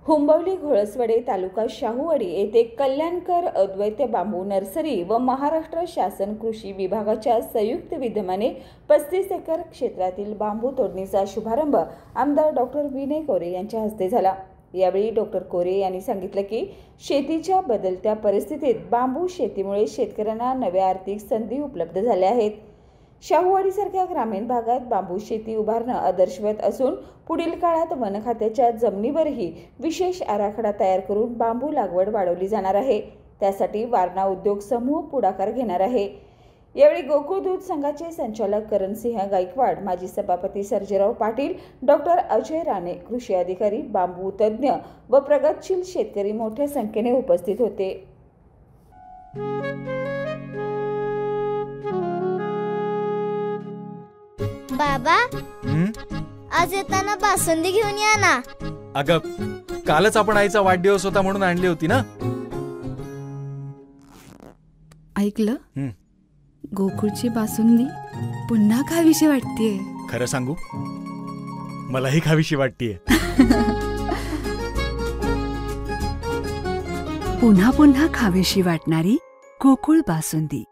हुंबवली घोळसवडे तालुका शाहूवाडी येथे कल्याणकर अद्वैत बांबू नर्सरी व महाराष्ट्र शासन कृषी विभागाच्या संयुक्त विद्यमाने 35 एकर क्षेत्रातील बांबू तोडणीचा शुभारंभ आमदार डॉक्टर विनय कोरे यांच्या हस्ते झाला। यावेळी डॉक्टर कोरे यांनी सांगितले की शेतीच्या बदलत्या परिस्थितीत बांबू शेतीमुळे शेतकऱ्यांना नव्या आर्थिक संधी उपलब्ध झाल्या आहेत। शाहूवाडीसारख्या ग्रामीण भागात बांबू शेती उभारणं आदर्शवत असून पुढील काळात वन खात्याच्या जमिनीवरही विशेष आराखडा तयार करून बांबू लागवड वाढवली जाणार आहे। त्यासाठी वारणा उद्योग समूह पुढाकार घेणार आहे। यावेळी गोकुळ दूध संघाचे संचालक करणसिंह गायकवाड, माजी सभापती सर्जेराव पाटील, डॉक्टर अजय राणे, कृषी अधिकारी, बांबू तज्ञ व प्रगतशील शेतकरी मोठ्या संख्येने उपस्थित होते। बाबा, आज येताना बासुंदी घेऊन या ना। अगं, कालच आपण आईचा वाढदिवस होता म्हणून आणली होती ना। ऐकलं, गोकुळची बासुंदी पुन्हा खावीशी वाटतेय। खरं सांगू, मलाही खावीशी वाटतेय। पुन्हा पुन्हा खावीशी वाटणारी गोकुळ बासुंदी।